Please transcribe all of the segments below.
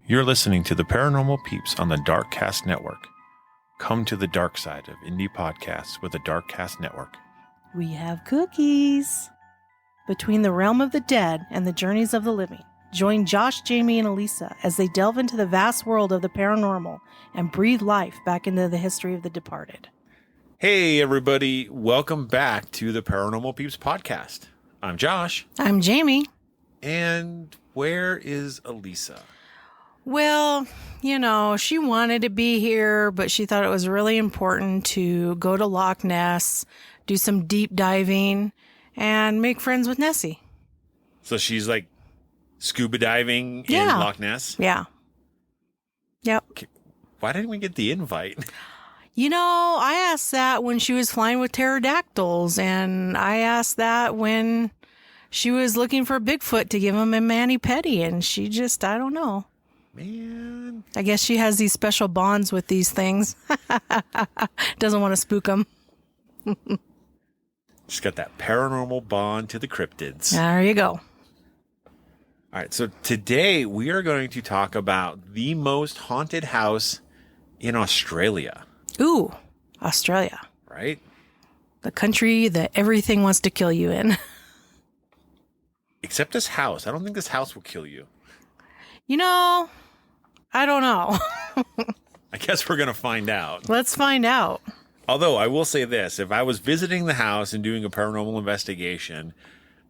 You're listening to the Paranormal Peeps on the Darkcast Network. Come to the dark side of indie podcasts with the Darkcast Network. We have cookies. Between the realm of the dead and the journeys of the living, join Josh, Jamie, and Elisa as they delve into the vast world of the paranormal and breathe life back into the history of the departed. Hey, everybody. Welcome back to the Paranormal Peeps podcast. I'm Josh. I'm Jamie. And where is Elisa? Well, you know, she wanted to be here, but she thought it was really important to go to Loch Ness, do some deep diving, and make friends with Nessie. So she's like scuba diving in Loch Ness? Yeah. Yep. Why didn't we get the invite? You know, I asked that when she was flying with pterodactyls, and I asked that when she was looking for Bigfoot to give him a mani-pedi, and she just, I don't know. Man. I guess she has these special bonds with these things. Doesn't want to spook them. She's got that paranormal bond to the cryptids. There you go. All right, so today we are going to talk about the most haunted house in Australia. Ooh, Australia. Right? The country that everything wants to kill you in. Except this house. I don't think this house will kill you. You know, I don't know. I guess we're going to find out. Let's find out. Although I will say this, if I was visiting the house and doing a paranormal investigation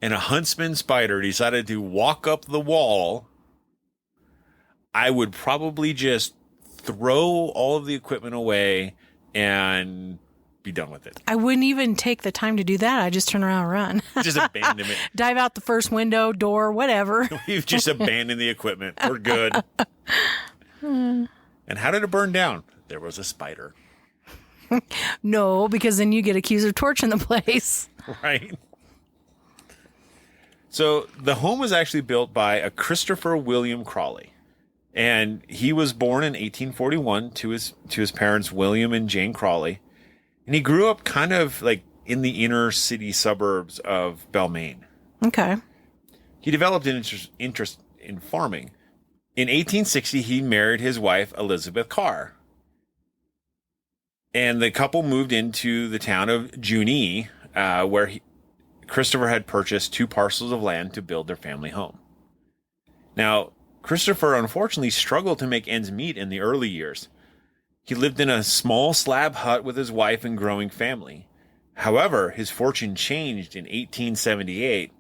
and a huntsman spider decided to walk up the wall, I would probably just throw all of the equipment away and be done with it. I wouldn't even take the time to do that. I just turn around and run. Just abandon it. Dive out the first window, door, whatever. We've just abandoned the equipment. We're good. And how did it burn down? There was a spider. No, because then you get accused of torching the place. Right. So the home was actually built by a Christopher William Crawley. And he was born in 1841 to his parents, William and Jane Crawley. And he grew up kind of like in the inner city suburbs of Balmain. Okay. He developed an interest in farming. In 1860, he married his wife, Elizabeth Carr. And the couple moved into the town of Junee, where Christopher had purchased 2 parcels of land to build their family home. Now, Christopher unfortunately struggled to make ends meet in the early years. He lived in a small slab hut with his wife and growing family. However, his fortune changed in 1878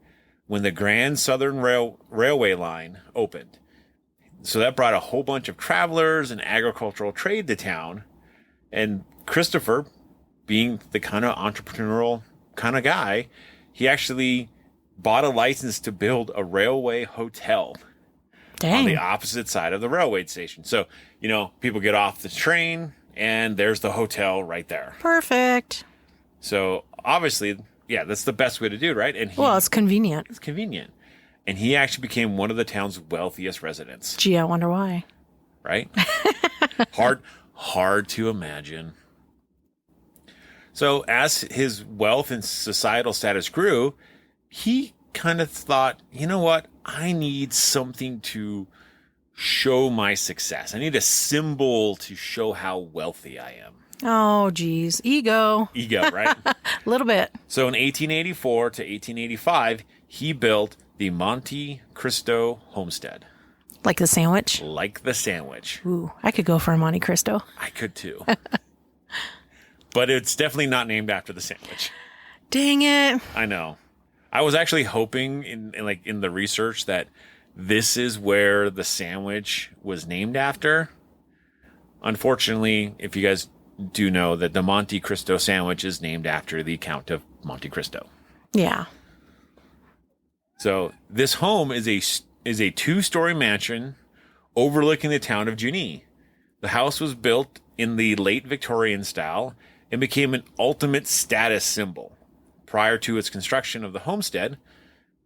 when the Grand Southern Railway line opened. So that brought a whole bunch of travelers and agricultural trade to town. And Christopher, being the kind of entrepreneurial kind of guy, he actually bought a license to build a railway hotel. Dang. On the opposite side of the railway station. So, you know, people get off the train and there's the hotel right there. Perfect. So obviously, yeah, that's the best way to do it, right? And Well, it's convenient. It's convenient. And he actually became one of the town's wealthiest residents. Gee, I wonder why. Right? Hard to imagine. So as his wealth and societal status grew, he kind of thought, you know what? I need something to show my success. I need a symbol to show how wealthy I am. Oh, geez. Ego, right? A little bit. So in 1884 to 1885, he built the Monte Cristo Homestead. Like the sandwich? Like the sandwich. Ooh, I could go for a Monte Cristo. I could too. But it's definitely not named after the sandwich. Dang it. I know. I was actually hoping in the research that this is where the sandwich was named after. Unfortunately, if you guys do know that the Monte Cristo sandwich is named after the Count of Monte Cristo. Yeah. So this home is a 2-story mansion overlooking the town of Junee. The house was built in the late Victorian style and became an ultimate status symbol. Prior to its construction of the homestead,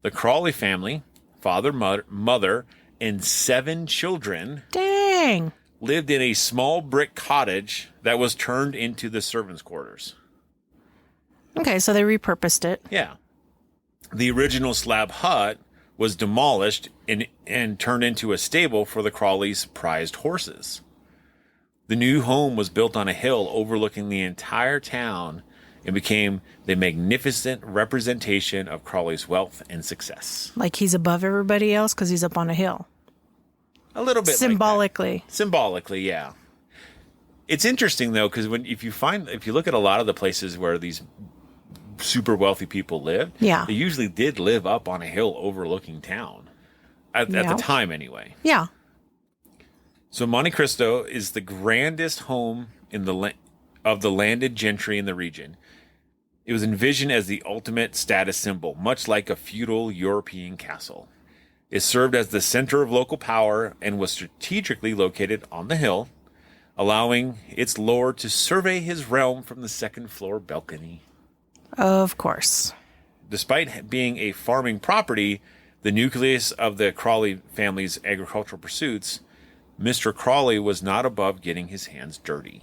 the Crawley family, father, mother, and 7 children Dang. lived in a small brick cottage that was turned into the servants' quarters. Okay, so they repurposed it. Yeah. The original slab hut was demolished and turned into a stable for the Crawleys' prized horses. The new home was built on a hill overlooking the entire town and became the magnificent representation of Crawley's wealth and success. Like he's above everybody else because he's up on a hill. A little bit symbolically. Like that. Symbolically, yeah. It's interesting though, because if you look at a lot of the places where these super wealthy people lived, yeah, they usually did live up on a hill overlooking town at the time, anyway. Yeah. So Monte Cristo is the grandest home of the landed gentry in the region. It was envisioned as the ultimate status symbol, much like a feudal European castle. It served as the center of local power and was strategically located on the hill, allowing its lord to survey his realm from the second-floor balcony. Of course. Despite being a farming property, the nucleus of the Crawley family's agricultural pursuits, Mr. Crawley was not above getting his hands dirty.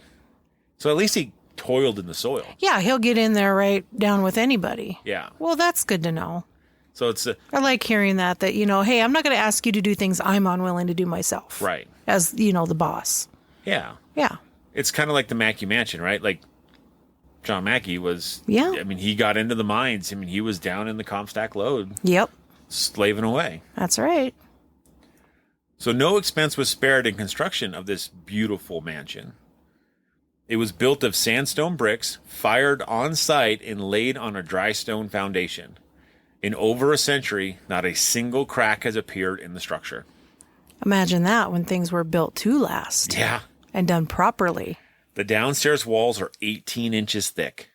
So at least he toiled in the soil. Yeah, he'll get in there right down with anybody. Yeah. Well, that's good to know. So I like hearing that, hey, I'm not going to ask you to do things I'm unwilling to do myself. Right. As, the boss. Yeah. Yeah. It's kind of like the Mackey Mansion, right? Like John Mackey was, yeah. I mean, he got into the mines. I mean, he was down in the Comstock Lode. Yep. Slaving away. That's right. So no expense was spared in construction of this beautiful mansion. It was built of sandstone bricks, fired on site and laid on a dry stone foundation. In over a century, not a single crack has appeared in the structure. Imagine that when things were built to last. Yeah. And done properly. The downstairs walls are 18 inches thick.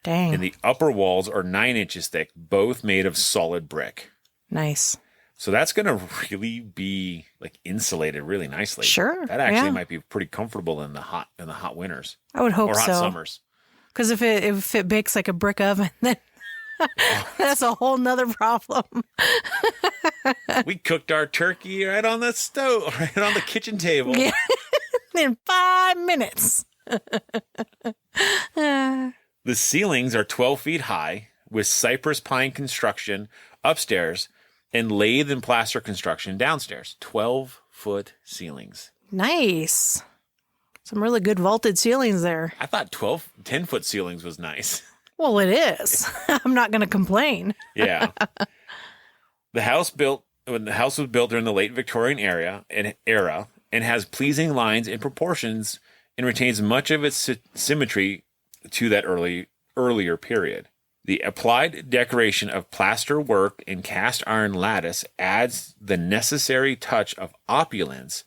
Dang. And the upper walls are 9 inches thick, both made of solid brick. Nice. So that's going to really be like insulated really nicely. Sure. That actually might be pretty comfortable in the hot winters. I would hope so. Or hot summers. Because if it bakes like a brick oven, then that's a whole nother problem. We cooked our turkey right on the stove, right on the kitchen table. Yeah. In 5 minutes. The ceilings are 12 feet high with cypress pine construction upstairs and lathe and plaster construction downstairs. 12-foot ceilings. Nice. Some really good vaulted ceilings there. I thought 10-foot ceilings was nice. Well, it is. I'm not going to complain. Yeah. The house was built during the late Victorian era and has pleasing lines and proportions and retains much of its symmetry to that earlier period. The applied decoration of plaster work and cast iron lattice adds the necessary touch of opulence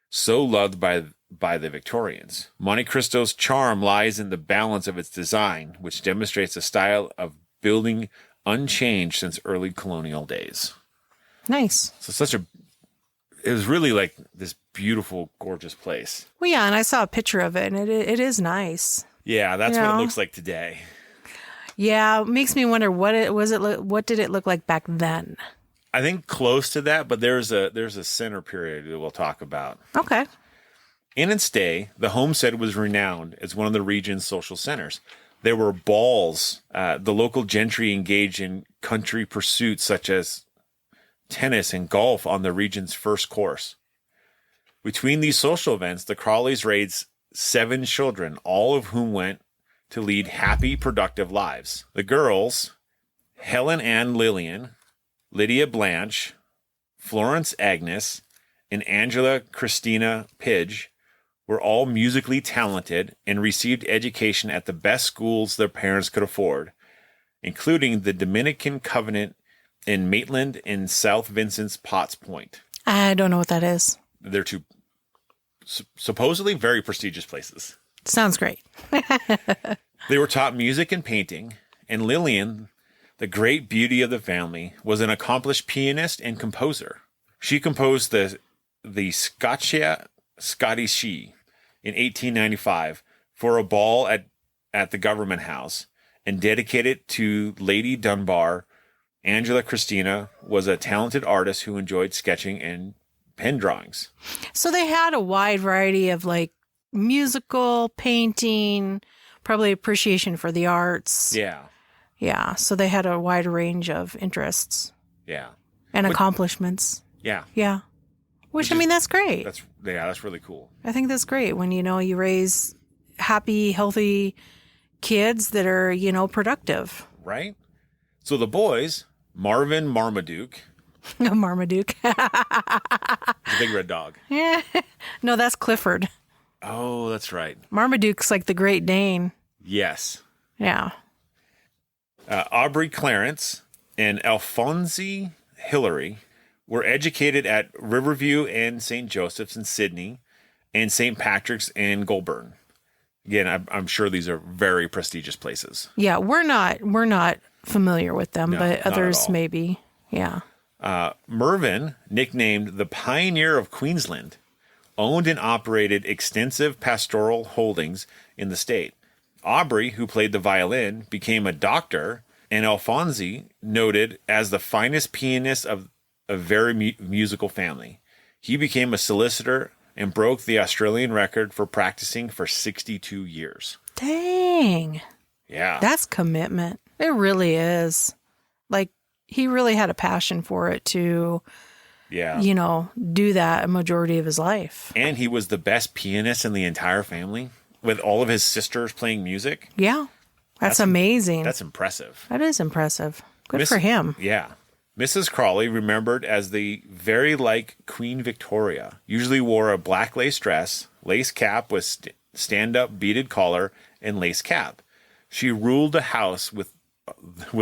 so loved by the Victorians. Monte Cristo's charm lies in the balance of its design, which demonstrates a style of building unchanged since early colonial days. Nice. So it was really like this beautiful, gorgeous place. Well, yeah, and I saw a picture of it, and it is nice. Yeah, that's what it looks like today. Yeah, it makes me wonder what did it look like back then? I think close to that, but there's a center period that we'll talk about. Okay. In its day, the homestead was renowned as one of the region's social centers. There were balls. The local gentry engaged in country pursuits such as tennis and golf on the region's first course. Between these social events, the Crawleys raised 7 children, all of whom went to lead happy, productive lives. The girls, Helen Ann Lillian, Lydia Blanche, Florence Agnes, and Angela Christina Pidge, were all musically talented and received education at the best schools their parents could afford, including the Dominican Covenant in Maitland and South Vincent's Potts Point. I don't know what that is. They're 2 supposedly very prestigious places. Sounds great. They were taught music and painting, and Lillian, the great beauty of the family, was an accomplished pianist and composer. She composed the Scotty She in 1895 for a ball at the Government House and dedicated it to Lady Dunbar. Angela Christina was a talented artist who enjoyed sketching and pen drawings. So they had a wide variety of like musical, painting, probably appreciation for the arts. Yeah. Yeah. So they had a wide range of interests. Yeah. And accomplishments. Yeah. Yeah. Which I mean, that's great. That's really cool. I think that's great when, you raise happy, healthy kids that are, productive. Right? So the boys, Marvin Marmaduke. Marmaduke. The big red dog. Yeah. No, that's Clifford. Oh, that's right. Marmaduke's like the Great Dane. Yes. Yeah. Aubrey Clarence and Alphonse Hillary were educated at Riverview and St. Joseph's in Sydney and St. Patrick's in Goulburn. Again, I'm sure these are very prestigious places. Yeah, we're not familiar with them, No, but not others at all. maybe. Yeah. Mervyn, nicknamed the Pioneer of Queensland, owned and operated extensive pastoral holdings in the state. Aubrey, who played the violin, became a doctor, and Alphonse, noted as the finest pianist of a very musical family. He became a solicitor and broke the Australian record for practicing for 62 years. Dang. Yeah. That's commitment. It really is. Like, he really had a passion for it to, do that a majority of his life. And he was the best pianist in the entire family, with all of his sisters playing music. Yeah. That's amazing. That's impressive. That is impressive. Good for him. Yeah. Mrs. Crawley, remembered as the very like Queen Victoria, usually wore a black lace dress, lace cap with stand-up beaded collar, and lace cap. She ruled a house with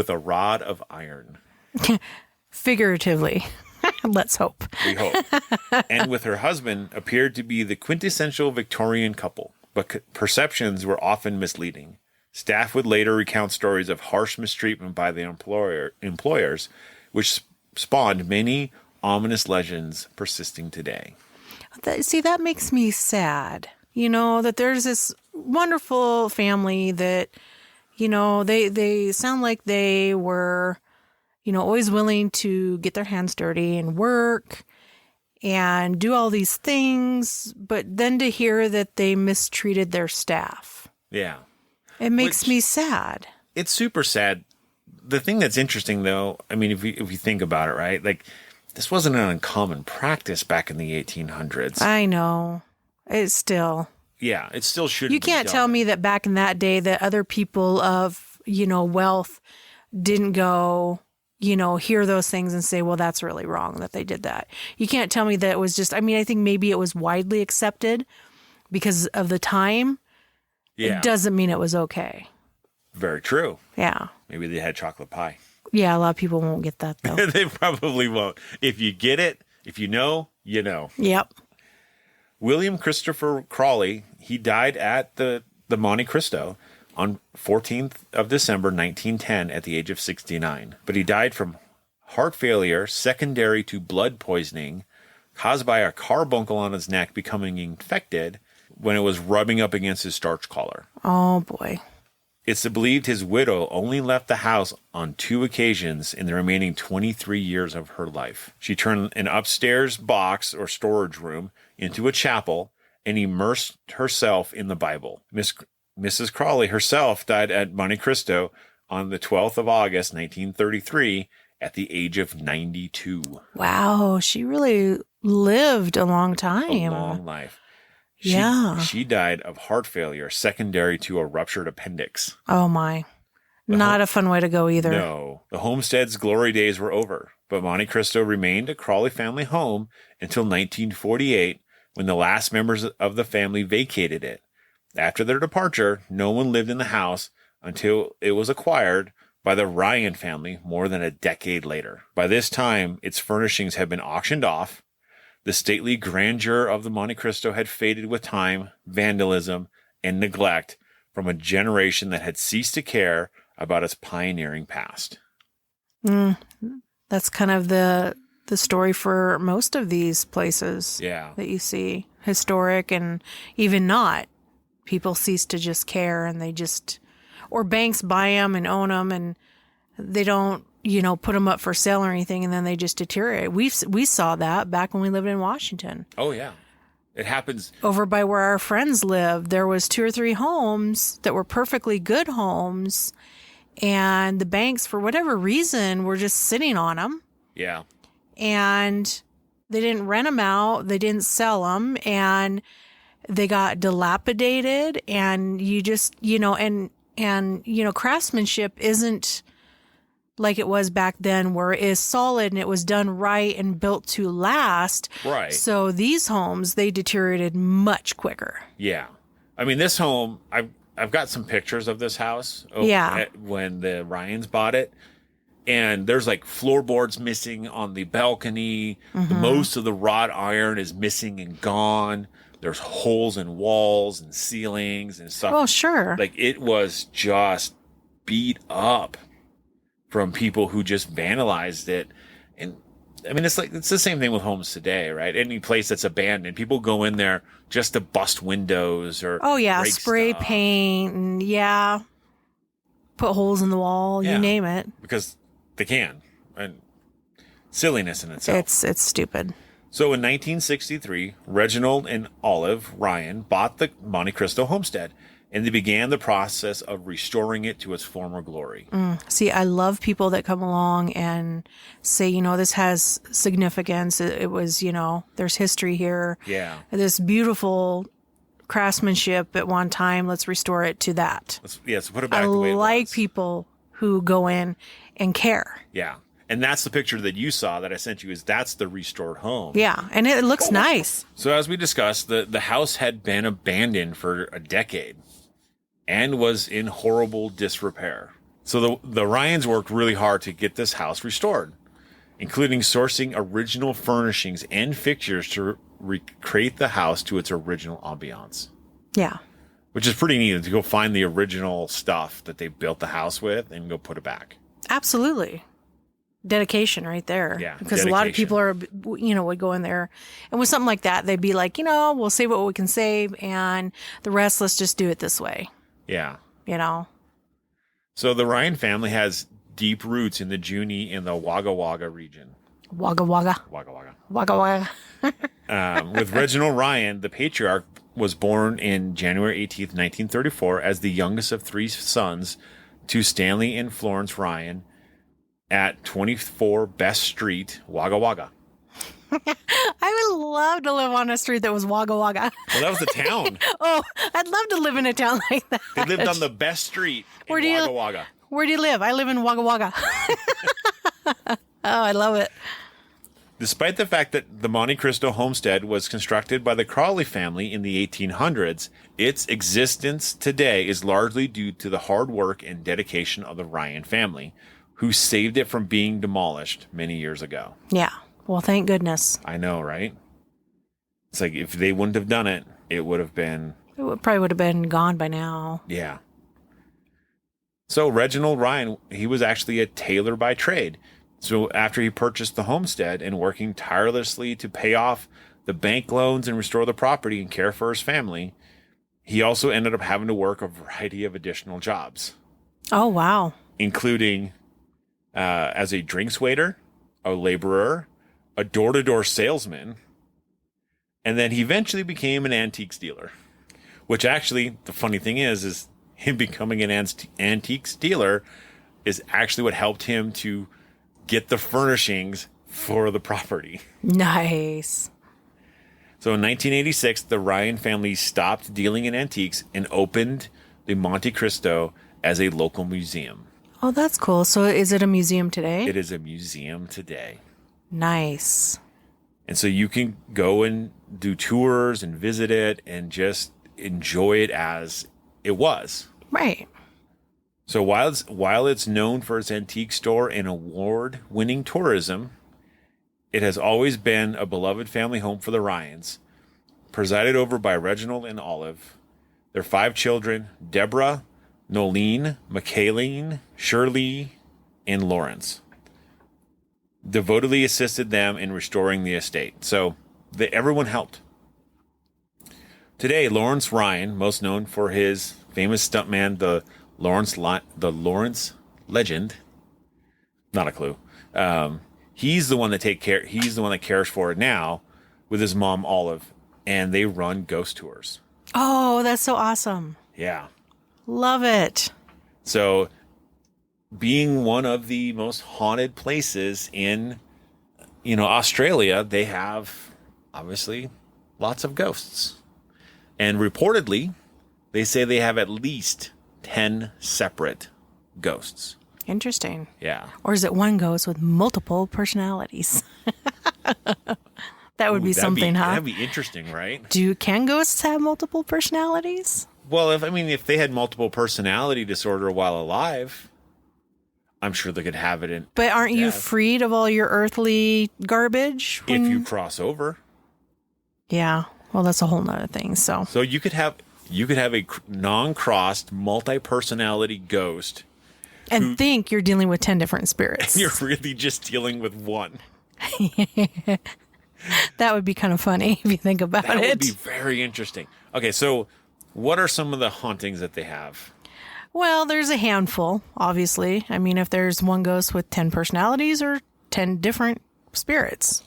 a rod of iron. Figuratively. Let's hope. We hope. And with her husband, appeared to be the quintessential Victorian couple, but perceptions were often misleading. Staff would later recount stories of harsh mistreatment by the employers, which spawned many ominous legends persisting today. See, that makes me sad. That there's this wonderful family that, they sound like they were, always willing to get their hands dirty and work and do all these things. But then to hear that they mistreated their staff. Yeah. It makes me sad. It's super sad. The thing that's interesting, though, I mean, if you think about it, right? Like, this wasn't an uncommon practice back in the 1800s. I know. It's still. Yeah, it still should. You can't tell me that back in that day that other people of, wealth didn't go, hear those things and say, well, that's really wrong that they did that. You can't tell me that it was just, I think maybe it was widely accepted because of the time. Yeah. It doesn't mean it was okay. Very true. Yeah. Maybe they had chocolate pie. Yeah, a lot of people won't get that, though. They probably won't. If you get it, if you know, you know. Yep. William Christopher Crawley, he died at the Monte Cristo on 14th of December, 1910, at the age of 69. But he died from heart failure secondary to blood poisoning caused by a carbuncle on his neck becoming infected when it was rubbing up against his starch collar. Oh, boy. It's believed his widow only left the house on 2 occasions in the remaining 23 years of her life. She turned an upstairs box or storage room into a chapel and immersed herself in the Bible. Mrs. Crawley herself died at Monte Cristo on the 12th of August, 1933, at the age of 92. Wow, she really lived a long time. A long life. She died of heart failure secondary to a ruptured appendix. Oh, my. Not a fun way to go either. No. The homestead's glory days were over, but Monte Cristo remained a Crawley family home until 1948, when the last members of the family vacated it. After their departure, no one lived in the house until it was acquired by the Ryan family more than a decade later. By this time, its furnishings had been auctioned off. The stately grandeur of the Monte Cristo had faded with time, vandalism, and neglect from a generation that had ceased to care about its pioneering past. That's kind of the story for most of these places that you see. Historic and even not. People cease to just care and they just, or banks buy them and own them and they don't, put them up for sale or anything, and then they just deteriorate. We saw that back when we lived in Washington. Oh, yeah. It happens. Over by where our friends lived, there was 2 or 3 homes that were perfectly good homes, and the banks, for whatever reason, were just sitting on them. Yeah. and they didn't rent them out. They didn't sell them, and they got dilapidated. And you just, and craftsmanship isn't like it was back then, where it is solid and it was done right and built to last. Right. So these homes, they deteriorated much quicker. Yeah. I mean, this home, I've got some pictures of this house. When the Ryans bought it. And there's like floorboards missing on the balcony. Mm-hmm. Most of the wrought iron is missing and gone. There's holes in walls and ceilings and stuff. Oh, sure. Like, it was just beat up from people who just vandalized it. And I mean, it's the same thing with homes today, right? Any place that's abandoned, people go in there just to bust windows or break spray stuff. paint and put holes in the wall, you name it. Because they can. And silliness in itself. It's stupid. So in 1963, Reginald and Olive Ryan bought the Monte Cristo Homestead, and they began the process of restoring it to its former glory. See, I love people that come along and say, this has significance. It was, there's history here. Yeah. This beautiful craftsmanship at one time. Let's restore it to that. So put it back the way it was. I like people who go in and care. Yeah. And that's the picture that you saw that I sent you. That's the restored home. Yeah, and it looks nice. So as we discussed, the house had been abandoned for a decade and was in horrible disrepair. So the Ryans worked really hard to get this house restored, including sourcing original furnishings and fixtures to recreate the house to its original ambiance. Yeah. Which is pretty neat, to go find the original stuff that they built the house with and go put it back. Absolutely. Dedication right there. Yeah. Because a lot of people would go in there, and with something like that, they'd be like, we'll save what we can save, and the rest, let's just do it this way. Yeah. So the Ryan family has deep roots in the Junee and the Wagga Wagga region. Wagga Wagga. Wagga Wagga. Wagga Wagga. With Reginald Ryan, the patriarch was born in January 18th, 1934, as the youngest of three sons to Stanley and Florence Ryan at 24 Best Street, Wagga Wagga. I would love to live on a street that was Wagga Wagga. Well, that was the town. Oh, I'd love to live in a town like that. They lived on the best street in Wagga Wagga. Where do you live? I live in Wagga Wagga. Oh, I love it. Despite the fact that the Monte Cristo Homestead was constructed by the Crawley family in the 1800s, its existence today is largely due to the hard work and dedication of the Ryan family, who saved it from being demolished many years ago. Yeah. Well, thank goodness. I know, right? It's like if they wouldn't have done it, it would have been... probably would have been gone by now. Yeah. So Reginald Ryan, he was actually a tailor by trade. So after he purchased the homestead and working tirelessly to pay off the bank loans and restore the property and care for his family, he also ended up having to work a variety of additional jobs. Oh, wow. Including as a drinks waiter, a laborer, a door-to-door salesman, and then he eventually became an antiques dealer. Which actually, the funny thing is him becoming an antiques dealer is actually what helped him to get the furnishings for the property. Nice. So in 1986, the Ryan family stopped dealing in antiques and opened the Monte Cristo as a local museum. Oh, that's cool. So is it a museum today? It is a museum today. Nice. And so you can go and do tours and visit it and just enjoy it as it was. Right. So while it's known for its antique store and award-winning tourism, it has always been a beloved family home for the Ryans, presided over by Reginald and Olive, their 5 children, Deborah, Nolene, Michaeline, Shirley, and Lawrence. Devotedly assisted them in restoring the estate. So everyone helped. Today, Lawrence Ryan, most known for his famous stuntman, the Lawrence Legend. Not a clue. He's the one that He's the one that cares for it now, with his mom Olive, and they run ghost tours. Oh, that's so awesome! Yeah, love it. So, being one of the most haunted places in Australia, they have obviously lots of ghosts. And reportedly, they say they have at least 10 separate ghosts. Interesting. Yeah. Or is it one ghost with multiple personalities? That would be something, huh? That'd be interesting, right? Can ghosts have multiple personalities? Well, if they had multiple personality disorder while alive, I'm sure they could have it in. But aren't you freed of all your earthly garbage? If you cross over. Yeah. Well, that's a whole nother thing. So you could have a non-crossed multi-personality ghost. And think you're dealing with 10 different spirits. And you're really just dealing with one. That would be kind of funny if you think about it. That would be very interesting. Okay, so what are some of the hauntings that they have? Well, there's a handful, obviously. I mean, if there's one ghost with 10 personalities or 10 different spirits.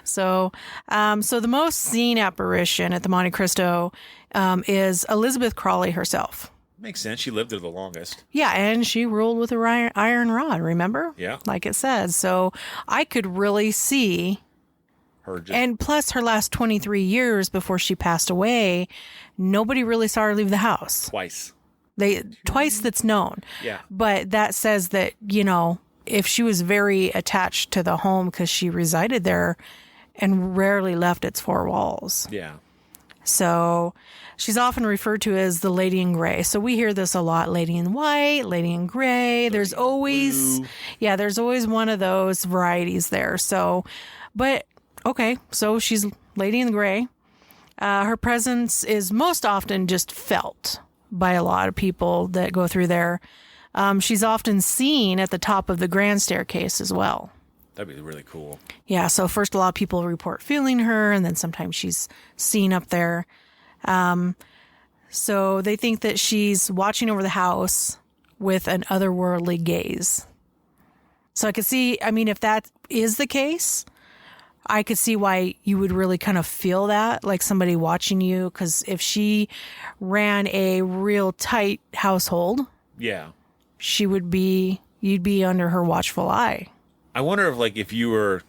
So the most seen apparition at the Monte Cristo is Elizabeth Crawley herself. Makes sense. She lived there the longest. Yeah, and she ruled with a iron rod, remember? Yeah. Like it says. So I could really see her. And plus her last 23 years before she passed away, nobody really saw her leave the house. Twice that's known. Yeah. But that says that, if she was very attached to the home because she resided there and rarely left its four walls. Yeah. So she's often referred to as the Lady in Gray. So we hear this a lot, Lady in White, Lady in Gray. There's always one of those varieties there. So, but okay, so she's Lady in Gray. Her presence is most often just felt by a lot of people that go through there. She's often seen at the top of the grand staircase as well. That'd be really cool. Yeah, so first a lot of people report feeling her, and then sometimes she's seen up there. So they think that she's watching over the house with an otherworldly gaze. So I could see, if that is the case, I could see why you would really kind of feel that, like somebody watching you, because if she ran a real tight household, yeah, you'd be under her watchful eye. I wonder if you were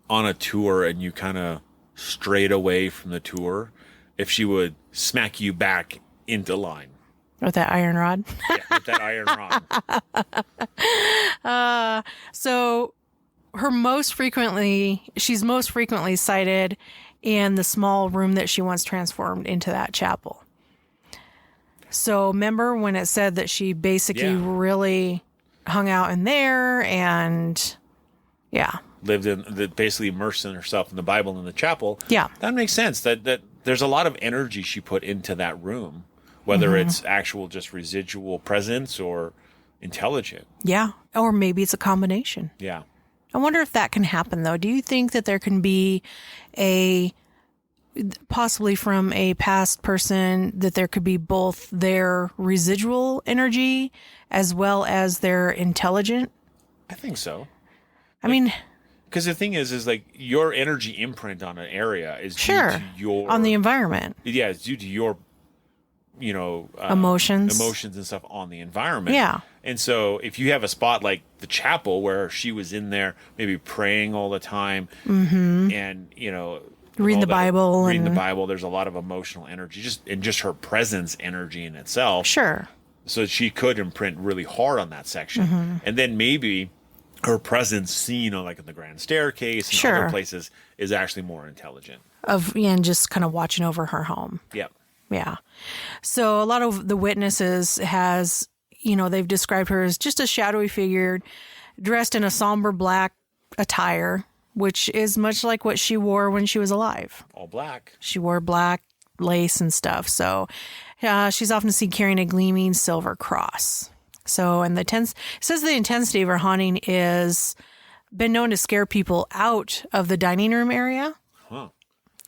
on a tour and you kind of strayed away from the tour, if she would smack you back into line. With that iron rod? Yeah, with that iron rod. So she's most frequently sighted in the small room that she once transformed into that chapel. So remember when it said that she basically really hung out in there and basically immersed in herself in the Bible in the chapel. Yeah. That makes sense. That there's a lot of energy she put into that room, whether it's actual just residual presence or intelligent. Yeah. Or maybe it's a combination. Yeah. I wonder if that can happen, though. Do you think that there can be possibly from a past person, that there could be both their residual energy as well as their intelligent? I think so. Because the thing is your energy imprint on an area is due to your... on the environment. Yeah, it's due to your, emotions and stuff on the environment. Yeah. And so if you have a spot like the chapel where she was in there, maybe praying all the time and, reading the Bible, there's a lot of emotional energy, just her presence energy in itself. Sure. So she could imprint really hard on that section. And then maybe her presence seen on in the grand staircase and other places is actually more intelligent. And just kind of watching over her home. Yeah. Yeah. So a lot of the witnesses they've described her as just a shadowy figure dressed in a somber black attire, which is much like what she wore when she was alive. All black. She wore black lace and stuff. So she's often seen carrying a gleaming silver cross. So, and it says the intensity of her haunting is been known to scare people out of the dining room area. Huh.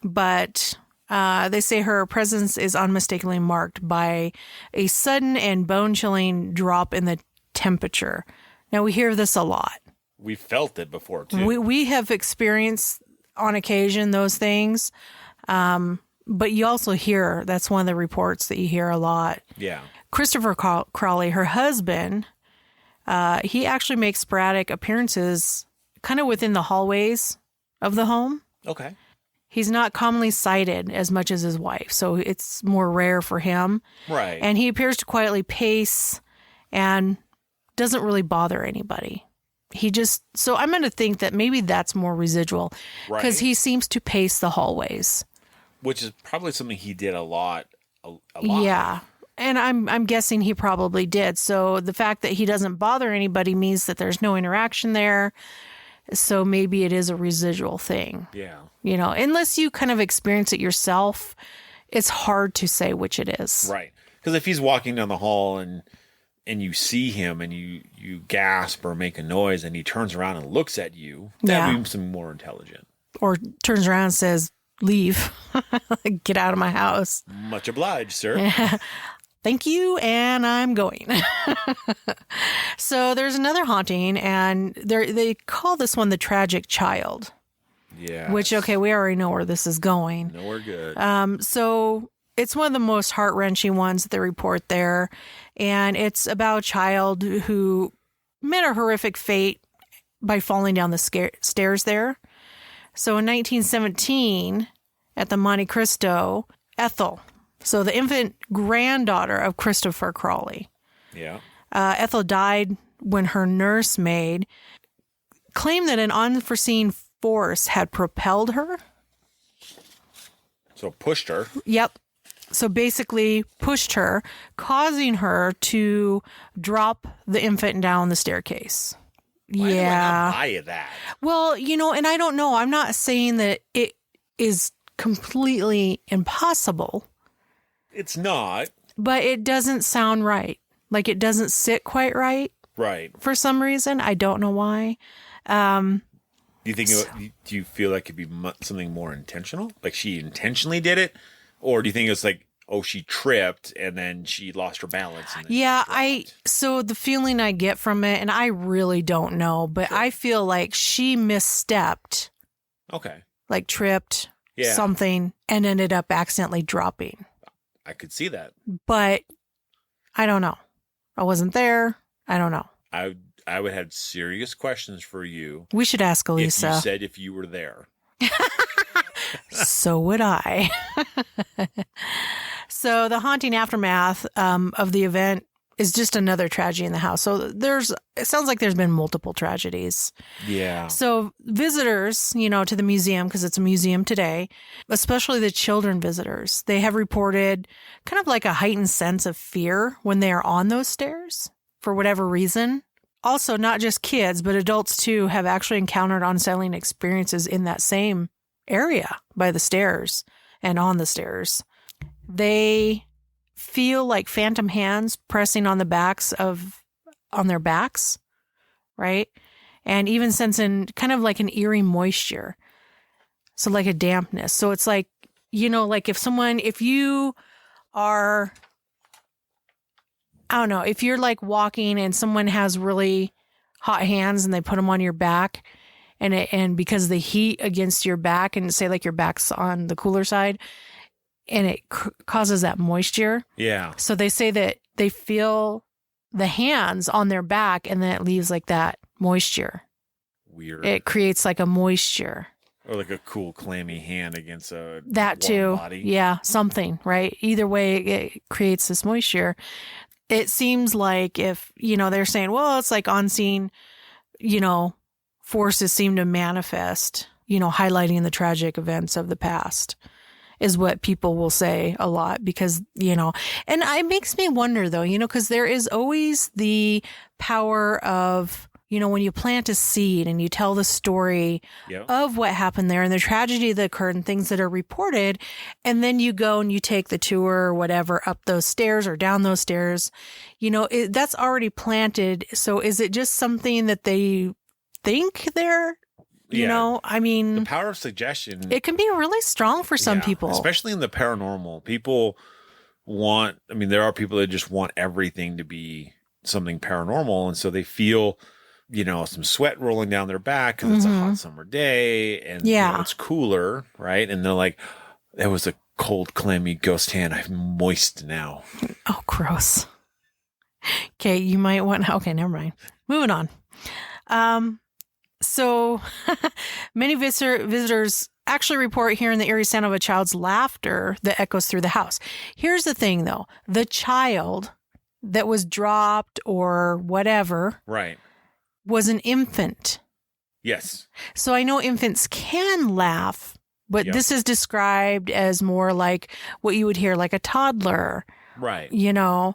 But they say her presence is unmistakably marked by a sudden and bone-chilling drop in the temperature. Now, we hear this a lot. We felt it before, too. We have experienced, on occasion, those things. But you also hear, that's one of the reports that you hear a lot. Yeah. Christopher Crawley, her husband, he actually makes sporadic appearances kind of within the hallways of the home. Okay. He's not commonly sighted as much as his wife, so it's more rare for him. Right. And he appears to quietly pace and doesn't really bother anybody. So I'm going to think that maybe that's more residual because he seems to pace the hallways. Which is probably something he did a lot. Yeah. And I'm guessing he probably did. So the fact that he doesn't bother anybody means that there's no interaction there. So maybe it is a residual thing. Yeah. You know, unless you kind of experience it yourself, it's hard to say which it is. Right. Because if he's walking down the hall and you see him and you gasp or make a noise and he turns around and looks at you, that would be some more intelligent. Or turns around and says, leave, get out of my house. Much obliged, sir. Thank you, and I'm going. So there's another haunting, and they call this one the tragic child. Yeah. Which, okay, we already know where this is going. Nowhere good. So it's one of the most heart-wrenching ones that they report there, and it's about a child who met a horrific fate by falling down the stairs there. So in 1917, at the Monte Cristo, Ethel, so the infant granddaughter of Christopher Crawley. Yeah. Ethel died when her nursemaid claimed that an unforeseen force had propelled her. So pushed her. Yep. So basically pushed her, causing her to drop the infant down the staircase. Why do I not buy that? Well, you know, and I don't know. I'm not saying that it is completely impossible. It's not. But it doesn't sound right. Like it doesn't sit quite right. Right. For some reason. I don't know why. Do you feel like it'd be something more intentional? Like she intentionally did it? Or do you think it's like, oh, she tripped and then she lost her balance? And so the feeling I get from it, and I really don't know, but I feel like she misstepped. Okay. Like tripped something and ended up accidentally dropping. I could see that. But I don't know. I wasn't there. I don't know. I would have serious questions for you. We should ask Elisa. If you said if you were there. So would I. So the haunting aftermath of the event is just another tragedy in the house. So it sounds like there's been multiple tragedies. Yeah. So visitors, to the museum, because it's a museum today, especially the children visitors, they have reported kind of like a heightened sense of fear when they are on those stairs for whatever reason. Also, not just kids, but adults too have actually encountered unsettling experiences in that same area by the stairs and on the stairs. They feel like phantom hands pressing on their backs, right? And even sensing kind of like an eerie moisture. So like a dampness. So it's like, like if you are, I don't know, if you're like walking and someone has really hot hands and they put them on your back and because the heat against your back and say like your back's on the cooler side and it causes that moisture. Yeah. So they say that they feel the hands on their back and then it leaves like that moisture. Weird. It creates like a moisture. Or like a cool clammy hand against a that warm too. body. Yeah, something, right? Either way, it creates this moisture. It seems like if, they're saying, well, it's like unseen, forces seem to manifest, highlighting the tragic events of the past is what people will say a lot because, and it makes me wonder though, because there is always the power of, when you plant a seed and you tell the story of what happened there and the tragedy that occurred and things that are reported, and then you go and you take the tour or whatever up those stairs or down those stairs, that's already planted. So is it just something that they think they're, I mean, the power of suggestion, it can be really strong for some people, especially in the paranormal. People there are people that just want everything to be something paranormal. And so they feel, some sweat rolling down their back because it's a hot summer day and it's cooler, right? And they're like, that was a cold, clammy ghost hand. I'm moist now. Oh, gross. Okay, you might want... Okay, never mind. Moving on. So many visitors actually report hearing the eerie sound of a child's laughter that echoes through the house. Here's the thing, though. The child that was dropped or whatever Right. was an infant. Yes. So I know infants can laugh, but Yep. this is described as more like what you would hear like a toddler, Right. you know.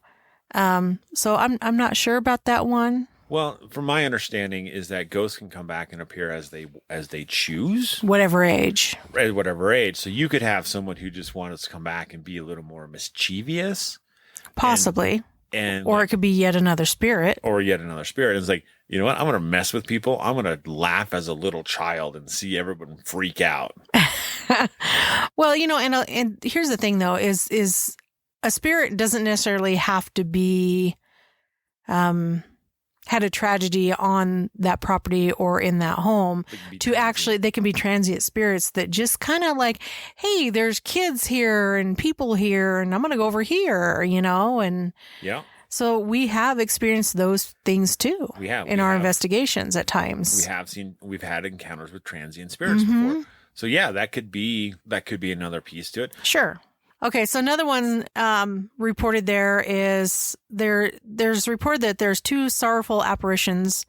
So I'm not sure about that one. Well, from my understanding is that ghosts can come back and appear as they choose Whatever age. at whatever age. So you could have someone who just wants to come back and be a little more mischievous, Possibly. and Or it could be yet another spirit. or yet another spirit. And it's like, you know what? I'm going to mess with people. I'm going to laugh as a little child and see everyone freak out. Well, you know, and here's the thing though, is a spirit doesn't necessarily have to be, had a tragedy on that property or in that home to actually, they can be transient spirits that just kind of like, hey, there's kids here and people here and I'm going to go over here, you know, and Yeah. so we have experienced those things too. We have. In our investigations at times. We've had encounters with transient spirits before. So yeah, that could be another piece to it. Sure. Okay, so another one reported there is there's reported that there's two sorrowful apparitions.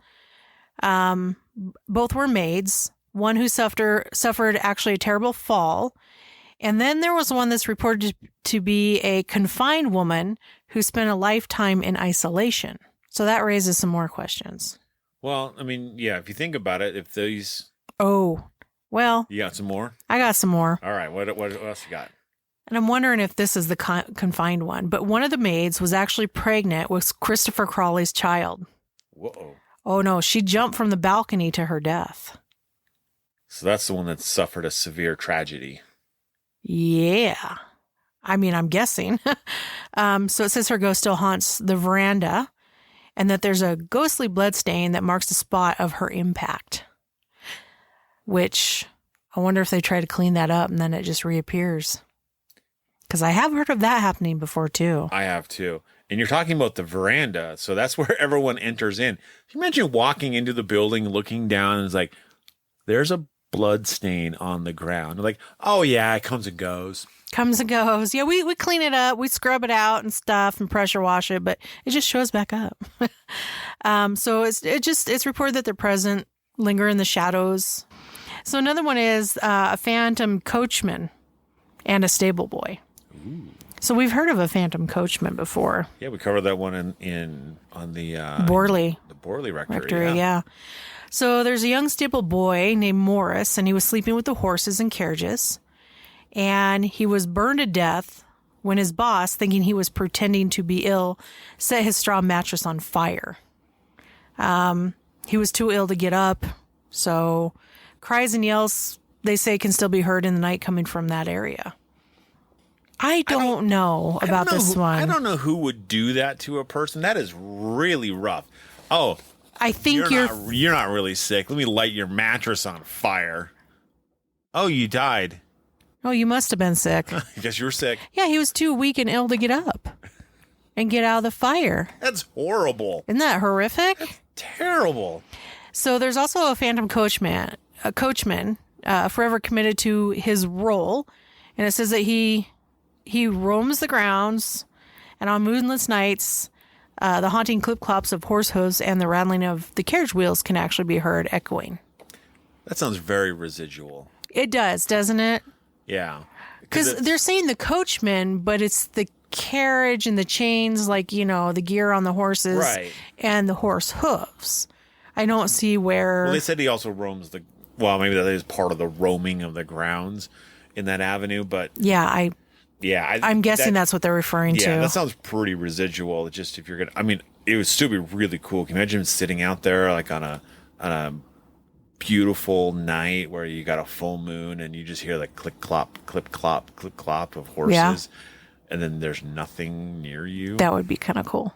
Both were maids. One who suffered actually a terrible fall, and then there was one that's reported to be a confined woman who spent a lifetime in isolation. So that raises some more questions. Well, I mean, yeah, if you think about it, if these, Oh, well, you got some more. I got some more. All right, what else you got? And I'm wondering if this is the confined one. But one of the maids was actually pregnant with Christopher Crawley's child. Whoa. Oh, no. She jumped from the balcony to her death. So that's the one that suffered a severe tragedy. Yeah. I mean, I'm guessing. So it says her ghost still haunts the veranda and that there's a ghostly bloodstain that marks the spot of her impact. Which I wonder if they try to clean that up and then it just reappears. Because I have heard of that happening before, too. I have too. And you're talking about the veranda. So that's where everyone enters in. Can you imagine walking into the building, looking down, and it's like, there's a blood stain on the ground. You're like, oh, yeah, it comes and goes. Comes and goes. Yeah, we clean it up. We scrub it out and stuff and pressure wash it, but it just shows back up. So it's reported that they're present, linger in the shadows. So another one is a phantom coachman and a stable boy. Ooh. So we've heard of a phantom coachman before. Yeah, we covered that one on the Borley. The Borley Rectory, yeah. So there's a young stable boy named Morris, and he was sleeping with the horses and carriages. And he was burned to death when his boss, thinking he was pretending to be ill, set his straw mattress on fire. He was too ill to get up, so cries and yells, they say, can still be heard in the night coming from that area. I don't know about this one. I don't know who would do that to a person. That is really rough. Oh, I think you're not really sick. Let me light your mattress on fire. Oh, you died. Oh, you must have been sick. I guess you were sick. Yeah, he was too weak and ill to get up and get out of the fire. That's horrible. Isn't that horrific? That's terrible. So there's also a phantom coachman, forever committed to his role. And it says that he roams the grounds, and on moonless nights, the haunting clip-clops of horse hooves and the rattling of the carriage wheels can actually be heard echoing. That sounds very residual. It does, doesn't it? Yeah. Because they're saying the coachman, but it's the carriage and the chains, like, you know, the gear on the horses Right. and the horse hooves. I don't see where... Well, they said he also roams maybe that is part of the roaming of the grounds in that avenue, but... Yeah, I'm guessing that's what they're referring to. Yeah, that sounds pretty residual. Just if you're gonna, I mean, it would still be really cool. Can you imagine sitting out there like on a beautiful night where you got a full moon and you just hear like click clop of horses, and then there's nothing near you? That would be kind of cool.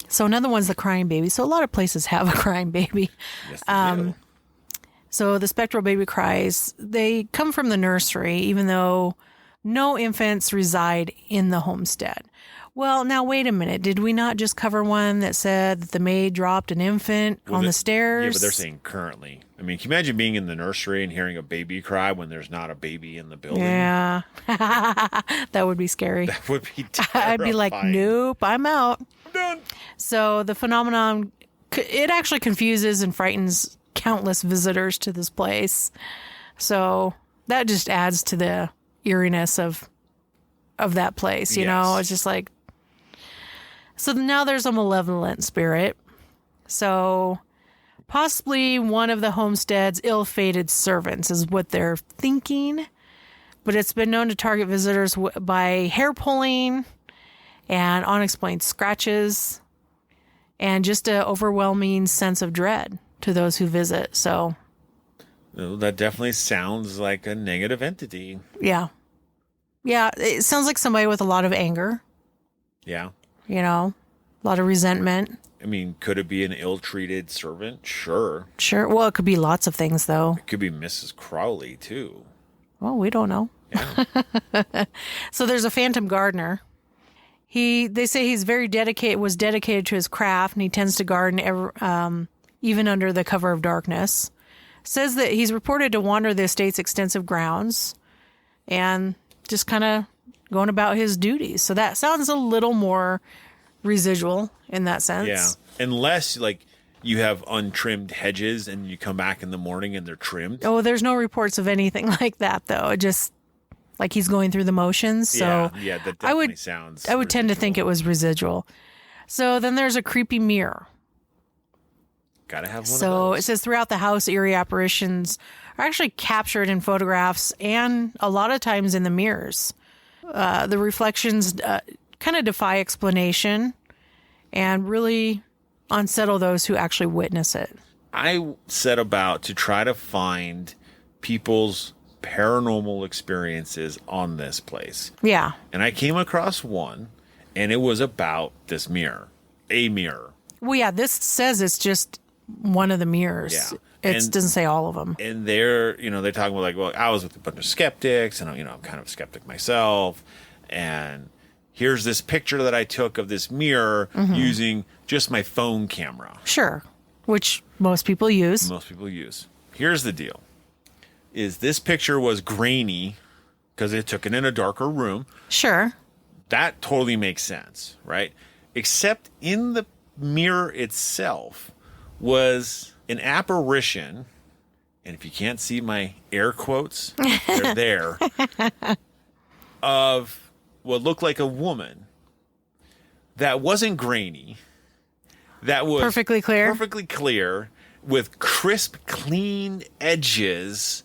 So another one's the crying baby. So a lot of places have a crying baby. Yes, they do. So the spectral baby cries, they come from the nursery, even though no infants reside in the homestead. Well, now wait a minute. Did we not just cover one that said that the maid dropped an infant on the stairs? Yeah, but they're saying currently. I mean, can you imagine being in the nursery and hearing a baby cry when there's not a baby in the building? Yeah. That would be scary. That would be terrifying. I'd be like, nope, I'm out. I'm done. So the phenomenon, it actually confuses and frightens countless visitors to this place. So that just adds to the eeriness of that place, you know? It's just like... So now there's a malevolent spirit. So possibly one of the homestead's ill-fated servants is what they're thinking. But it's been known to target visitors by hair pulling and unexplained scratches and just an overwhelming sense of dread to those who visit. So that definitely sounds like a negative entity. Yeah. Yeah, it sounds like somebody with a lot of anger. Yeah. You know, a lot of resentment. I mean, could it be an ill-treated servant? Sure. Sure. Well, it could be lots of things, though. It could be Mrs. Crawley, too. Well, we don't know. Yeah. So there's a phantom gardener. They say he's was dedicated to his craft, and he tends to garden even under the cover of darkness. Says that he's reported to wander the estate's extensive grounds and just kind of going about his duties. So that sounds a little more residual in that sense. Yeah. Unless, like, you have untrimmed hedges and you come back in the morning and they're trimmed. Oh, there's no reports of anything like that, though. It just, like, he's going through the motions. So yeah, that definitely sounds I would tend to think it was residual. So then there's a creepy mirror. Gotta have one of those. So it says throughout the house, eerie apparitions are actually captured in photographs and a lot of times in the mirrors. The reflections kind of defy explanation and really unsettle those who actually witness it. I set about to try to find people's paranormal experiences on this place. Yeah. And I came across one, and it was about this mirror. A mirror. Well, yeah, this says it's just one of the mirrors. Yeah. It doesn't say all of them. And they're talking about, like, well, I was with a bunch of skeptics, and, I'm kind of a skeptic myself. And here's this picture that I took of this mirror using just my phone camera. Sure. Which most people use. Here's the deal. Is this picture was grainy because it took it in a darker room. Sure. That totally makes sense, right? Except in the mirror itself was an apparition, and if you can't see my air quotes, they're there, of what looked like a woman that wasn't grainy, that was perfectly clear, with crisp, clean edges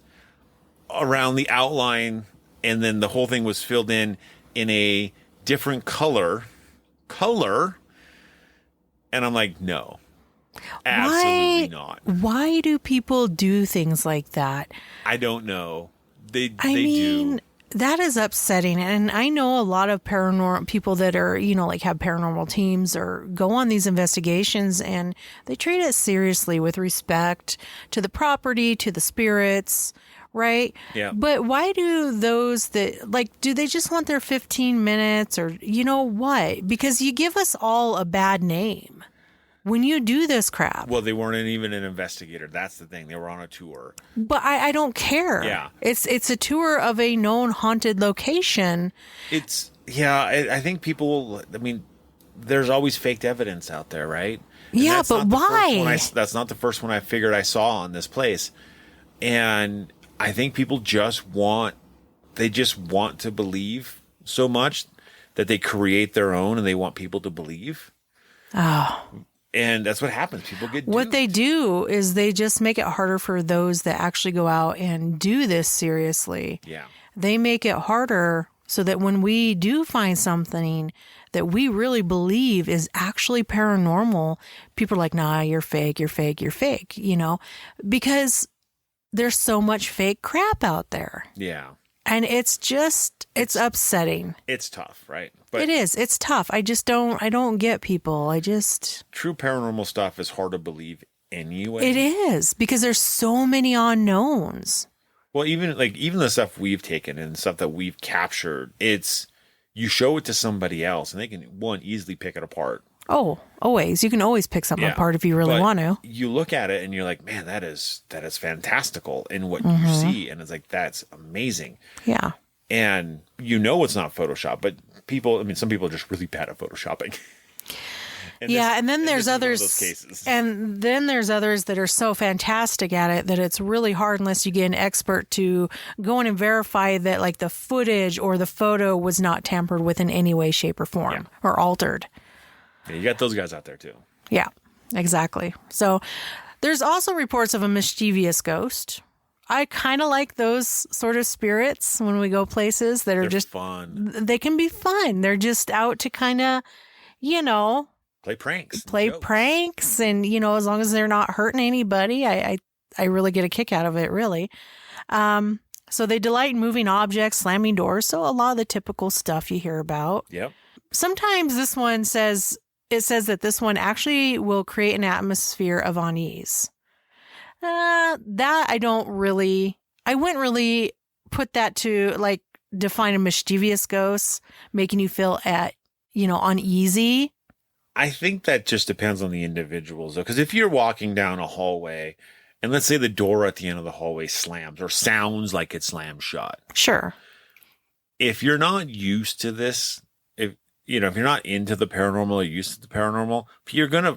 around the outline, and then the whole thing was filled in a different color, and I'm like, no. Absolutely not. Why do people do things like that? I don't know. They mean, do. That is upsetting. And I know a lot of paranormal people that are, like have paranormal teams or go on these investigations, and they treat it seriously with respect to the property, to the spirits, right? Yeah. But why do those do they just want their 15 minutes or what? Because you give us all a bad name when you do this crap. Well, they weren't even an investigator. That's the thing. They were on a tour. But I don't care. Yeah. It's a tour of a known haunted location. I think people, there's always faked evidence out there, right? And yeah, but why? That's not the first one I figured I saw on this place. And I think people just want to believe so much that they create their own, and they want people to believe. Oh. And that's what happens. People get duped. What they do is they just make it harder for those that actually go out and do this seriously. Yeah. They make it harder so that when we do find something that we really believe is actually paranormal, people are like, nah, you're fake, because there's so much fake crap out there. Yeah. And it's upsetting. It's tough, right? But it is. It's tough. I don't get people. True paranormal stuff is hard to believe anyway. It is, because there's so many unknowns. Well, even the stuff we've taken and stuff that we've captured, it's you show it to somebody else and they can, one, easily pick it apart. Oh, always. You can always pick something Yeah. apart if you really But want to. you look at it and you're like, man, that is fantastical in what you see. And it's like, that's amazing. Yeah. And you know it's not Photoshop, but some people are just really bad at Photoshopping. And then there's others, those cases. and then there's others that are so fantastic at it that it's really hard unless you get an expert to go in and verify that like the footage or the photo was not tampered with in any way, shape, or form or altered. Yeah, you got those guys out there too. Yeah, exactly. So there's also reports of a mischievous ghost. I kind of like those sort of spirits when we go places that are just fun. They can be fun. They're just out to kind of, Play pranks. And, as long as they're not hurting anybody, I really get a kick out of it, really. So they delight in moving objects, slamming doors. So a lot of the typical stuff you hear about. Yep. Sometimes this one says that this one actually will create an atmosphere of unease. That I wouldn't really put that to like define a mischievous ghost, making you feel uneasy. I think that just depends on the individuals, though. Because if you're walking down a hallway and let's say the door at the end of the hallway slams or sounds like it slams shut. Sure. If you're not used to this, if you're not into the paranormal or used to the paranormal,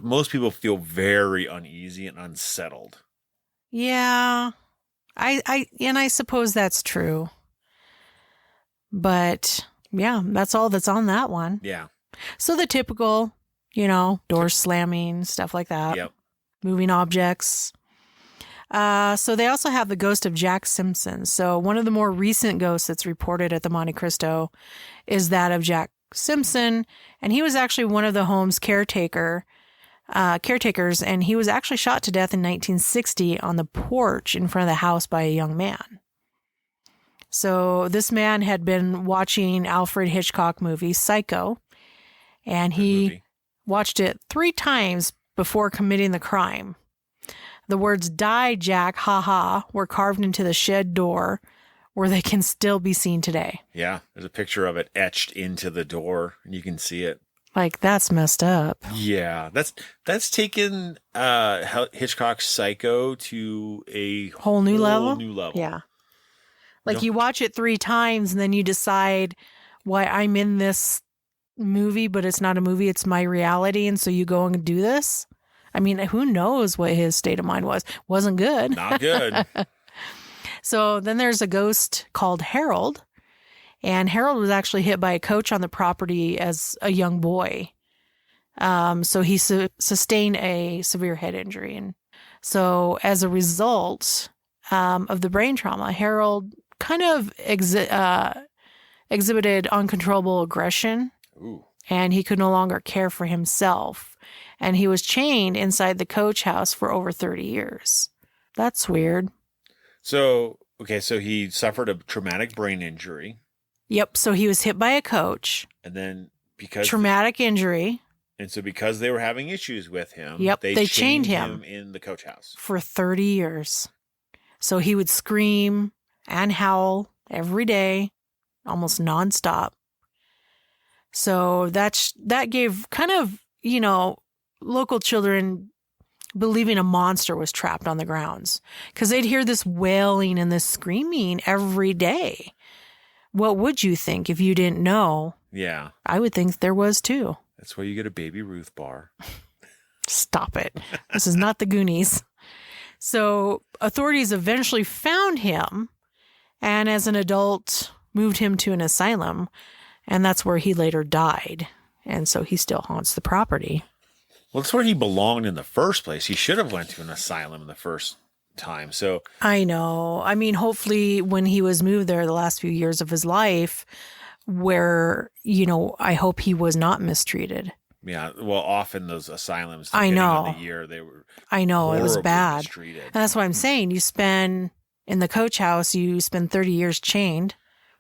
most people feel very uneasy and unsettled. Yeah. I suppose that's true. But yeah, that's all that's on that one. Yeah. So the typical, doors slamming, stuff like that. Yep. Moving objects. So they also have the ghost of Jack Simpson. So one of the more recent ghosts that's reported at the Monte Cristo is that of Jack Simpson. And he was actually one of the home's caretakers. And he was actually shot to death in 1960 on the porch in front of the house by a young man. So this man had been watching Alfred Hitchcock movie Psycho, and he watched it 3 times before committing the crime. The words "Die, Jack, ha ha" were carved into the shed door, where they can still be seen today. Yeah, there's a picture of it etched into the door, and you can see it. Like, that's messed up. Yeah, that's taken Hitchcock's Psycho to a whole new level. Yeah. Like, you watch it 3 times, and then you decide why I'm in this movie, but it's not a movie, it's my reality, and so you go and do this. I mean, who knows what his state of mind was. Wasn't good. Not good. So then there's a ghost called Harold, and Harold was actually hit by a coach on the property as a young boy. So he sustained a severe head injury, and so as a result of the brain trauma, Harold kind of exhibited uncontrollable aggression. Ooh. And he could no longer care for himself. And he was chained inside the coach house for over 30 years. That's weird. So he suffered a traumatic brain injury. Yep. So he was hit by a coach. And then because traumatic injury. And so because they were having issues with him, yep, they chained him in the coach house for 30 years. So he would scream and howl every day, almost nonstop. So that gave kind of, local children believing a monster was trapped on the grounds, because they'd hear this wailing and this screaming every day. What would you think if you didn't know? Yeah. I would think there was too. That's why you get a Baby Ruth bar. Stop it. This is not the Goonies. So authorities eventually found him, and as an adult moved him to an asylum, and that's where he later died. And so he still haunts the property. Well, that's where he belonged in the first place. He should have went to an asylum the first time. So I know. I mean, hopefully when he was moved there the last few years of his life, where, I hope he was not mistreated. Yeah. Well, often those asylums, I know. On the year, they were I know. It was bad. Mistreated. And that's what I'm saying. You spend in the coach house, you spend 30 years chained.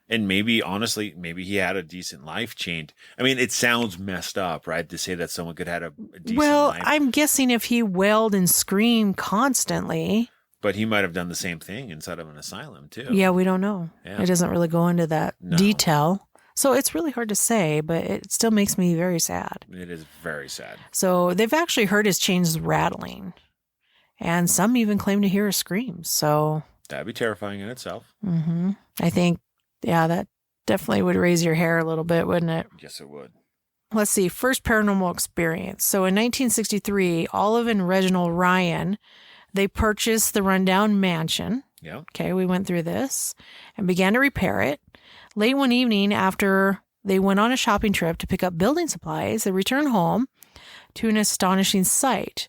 And maybe he had a decent life chained. I mean, it sounds messed up, right? To say that someone could have a decent life. Well, I'm guessing if he wailed and screamed constantly. But he might have done the same thing inside of an asylum, too. Yeah, we don't know. Yeah. It doesn't really go into that detail. So it's really hard to say, but it still makes me very sad. It is very sad. So they've actually heard his chains rattling, and some even claim to hear his screams. So That'd be terrifying in itself. I think, yeah, that definitely would raise your hair a little bit, wouldn't it? Yes, it would. Let's see. First paranormal experience. So in 1963, Olive and Reginald Ryan, they purchased the rundown mansion. Yeah. Okay, we went through this and began to repair it. Late one evening, after they went on a shopping trip to pick up building supplies, they returned home to an astonishing sight.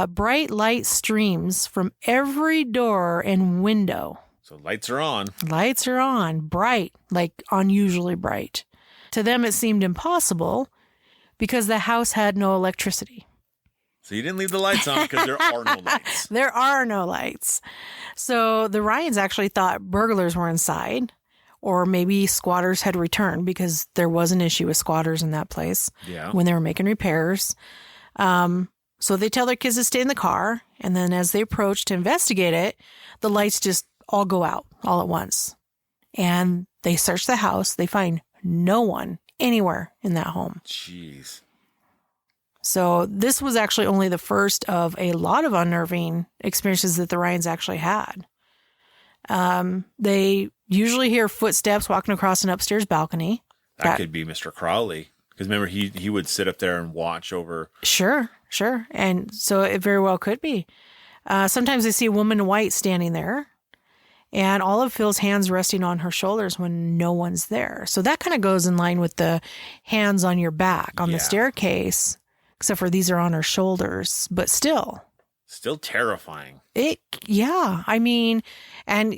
Bright light streams from every door and window. So lights are on. Lights are on, bright, like unusually bright. To them, it seemed impossible because the house had no electricity. So you didn't leave the lights on because there are no lights. There are no lights. So the Ryans actually thought burglars were inside, or maybe squatters had returned because there was an issue with squatters in that place when they were making repairs. So they tell their kids to stay in the car, and then as they approach to investigate it, the lights just all go out all at once. And they search the house. They find no one anywhere in that home. Jeez. So this was actually only the first of a lot of unnerving experiences that the Ryans actually had. They usually hear footsteps walking across an upstairs balcony. That could be Mr. Crawley. Because remember, he would sit up there and watch over. Sure. And so it very well could be. Sometimes they see a woman in white standing there. And Olive feels hands resting on her shoulders when no one's there. So that kind of goes in line with the hands on your back on the staircase. Except for these are on her shoulders. But still. Still terrifying. I mean, and,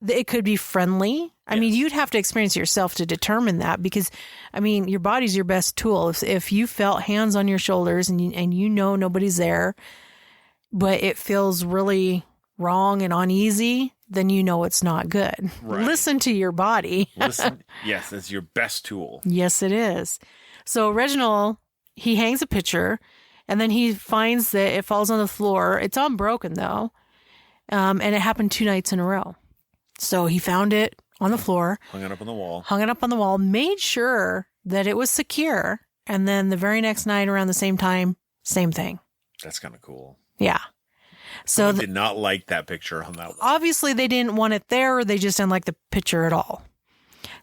it could be friendly. I mean, you'd have to experience it yourself to determine that because, your body's your best tool. If you felt hands on your shoulders and you know nobody's there, but it feels really wrong and uneasy, then you know it's not good. Right. Listen to your body. Yes, it's your best tool. Yes, it is. So Reginald, he hangs a picture and then he finds that it falls on the floor. It's unbroken though. And it happened 2 nights in a row. So he found it on the floor. Hung it up on the wall. Made sure that it was secure. And then the very next night around the same time, same thing. That's kind of cool. Yeah. So did not like that picture on that wall. Obviously they didn't want it there or they just didn't like the picture at all.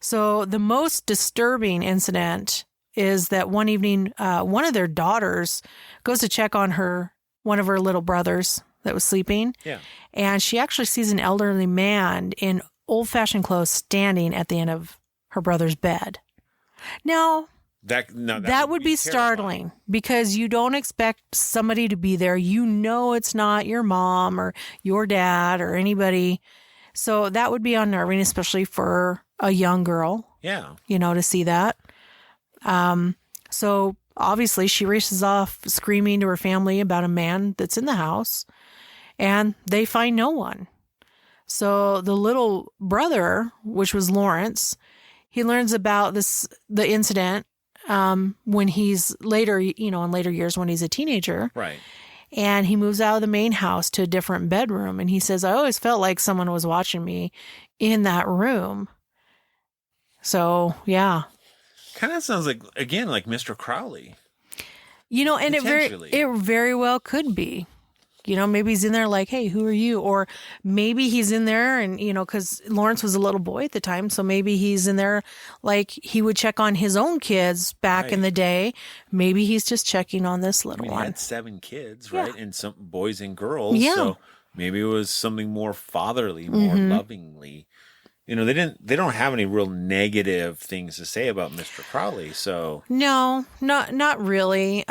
So the most disturbing incident is that one evening, one of their daughters goes to check on one of her little brothers that was sleeping. Yeah. And she actually sees an elderly man in old-fashioned clothes standing at the end of her brother's bed. Now, that would be startling because you don't expect somebody to be there. You know it's not your mom or your dad or anybody. So that would be unnerving, especially for a young girl. Yeah. To see that. So obviously she races off screaming to her family about a man that's in the house and they find no one. So the little brother, which was Lawrence, he learns about the incident, when he's later, in later years when he's a teenager. Right. And he moves out of the main house to a different bedroom. And he says, I always felt like someone was watching me in that room. So, yeah. Kind of sounds like Mr. Crawley. And it very well could be. Maybe he's in there like, hey, who are you? Or maybe he's in there and, because Lawrence was a little boy at the time. So maybe he's in there like he would check on his own kids back in the day. Maybe he's just checking on this little one. He had 7 kids, right? And some boys and girls. Yeah. So maybe it was something more fatherly, more lovingly. They don't have any real negative things to say about Mr. Crawley. So no, not really.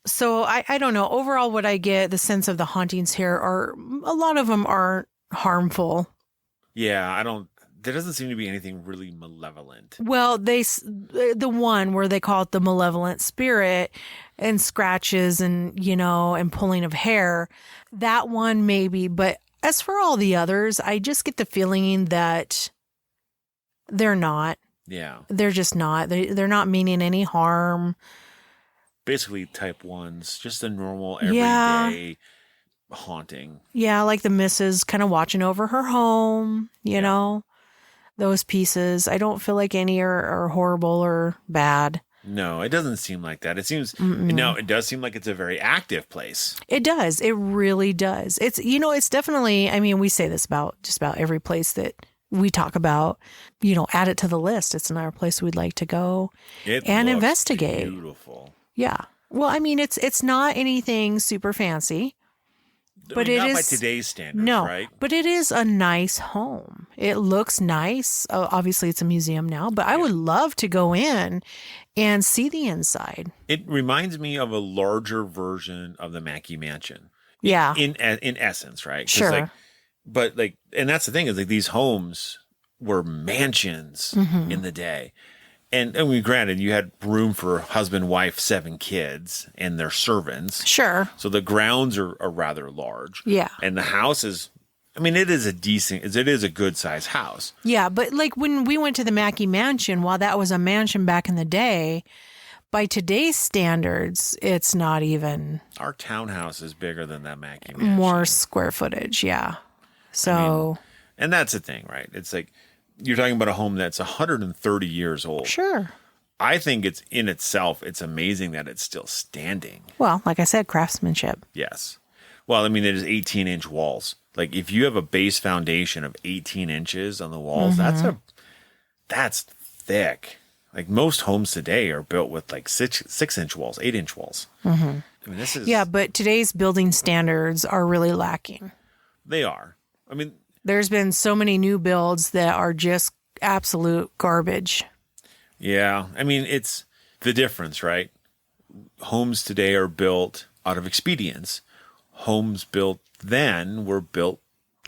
So I don't know. Overall, what I get, the sense of the hauntings here are, a lot of them aren't harmful. Yeah, there doesn't seem to be anything really malevolent. Well, the one where they call it the malevolent spirit and scratches and, and pulling of hair, that one maybe. But as for all the others, I just get the feeling that they're not. Yeah. They're just not. They're not meaning any harm. Basically type 1s, just a normal everyday haunting. Yeah, like the missus kind of watching over her home, you know. those pieces. I don't feel like any are horrible or bad. No, it doesn't seem like that. It seems, it does seem like it's a very active place. It does. It really does. It's definitely, I mean, we say this about just about every place that we talk about, add it to the list. It's another place we'd like to go and investigate. Beautiful. Yeah. Well, I mean, it's not anything super fancy. But it not is by today's standards, right? But it is a nice home. It looks nice. Obviously, it's a museum now, but I would love to go in and see the inside. It reminds me of a larger version of the Mackey Mansion. Yeah. In essence, right? Sure. And that's the thing is like these homes were mansions in the day. And granted, you had room for husband, wife, 7 kids, and their servants. Sure. So the grounds are rather large. Yeah. And the house is, it is a good sized house. Yeah, but like when we went to the Mackey Mansion, while that was a mansion back in the day, by today's standards, it's not even. Our townhouse is bigger than that Mackey Mansion. More square footage, yeah. So. And that's the thing, right? It's like. You're talking about a home that's 130 years old. Sure. I think it's amazing that it's still standing. Well, like I said, craftsmanship. Yes. Well, it is 18-inch walls. Like if you have a base foundation of 18 inches on the walls, that's thick. Like most homes today are built with like 6-inch walls, 8-inch walls. This is. Yeah, but today's building standards are really lacking. They are. There's been so many new builds that are just absolute garbage. Yeah. It's the difference, right? Homes today are built out of expedience. Homes built then were built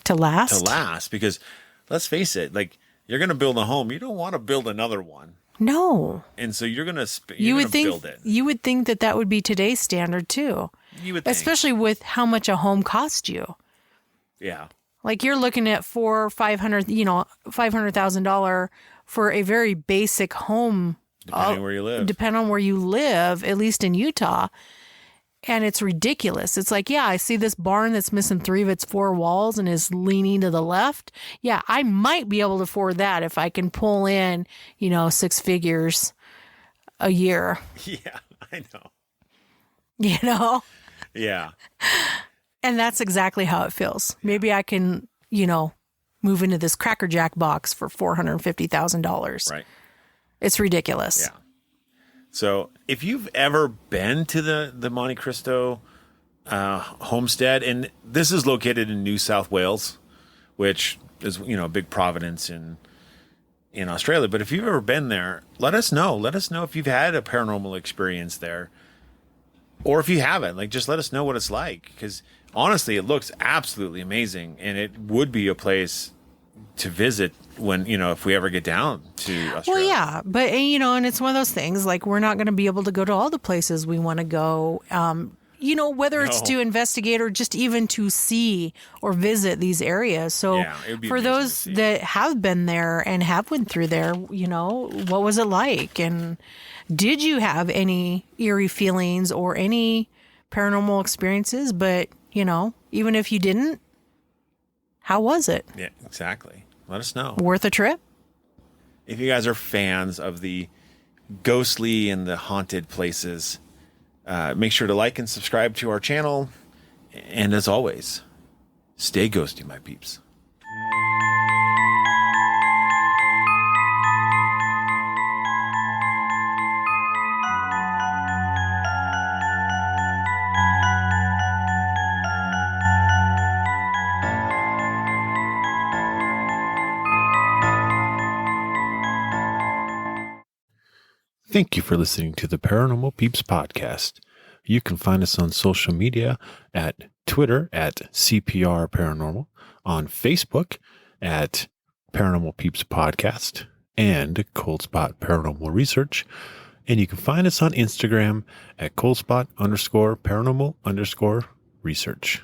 to last. Because let's face it, like you're going to build a home. You don't want to build another one. No. And so you're going to build it. You would think that would be today's standard too. You would think. Especially with how much a home cost you. Yeah. Like you're looking at $500,000 for a very basic home. Depending where you live. Depending on where you live, at least in Utah. And it's ridiculous. It's like, yeah, I see this barn that's missing 3 of its 4 walls and is leaning to the left. Yeah, I might be able to afford that if I can pull in, 6 figures a year. Yeah, I know. Yeah. And that's exactly how it feels. Maybe I can, move into this Cracker Jack box for $450,000. Right. It's ridiculous. Yeah. So if you've ever been to the Monte Cristo homestead, and this is located in New South Wales, which is, a big province in Australia. But if you've ever been there, let us know. Let us know if you've had a paranormal experience there. Or if you haven't, just let us know what it's like. Because honestly, it looks absolutely amazing. And it would be a place to visit when, if we ever get down to Australia. Well, yeah. But, and it's one of those things, like we're not going to be able to go to all the places we want to go, whether it's to investigate or just even to see or visit these areas. So for those that have been there and have went through there, what was it like? And did you have any eerie feelings or any paranormal experiences? But, even if you didn't, how was it? Yeah, exactly. Let us know. Worth a trip? If you guys are fans of the ghostly and the haunted places, make sure to like and subscribe to our channel. And as always, stay ghosty, my peeps. Thank you for listening to the Paranormal Peeps podcast. You can find us on social media at Twitter at CPR Paranormal, on Facebook at Paranormal Peeps Podcast and Cold Spot Paranormal Research. And you can find us on Instagram at coldspot_paranormal_research.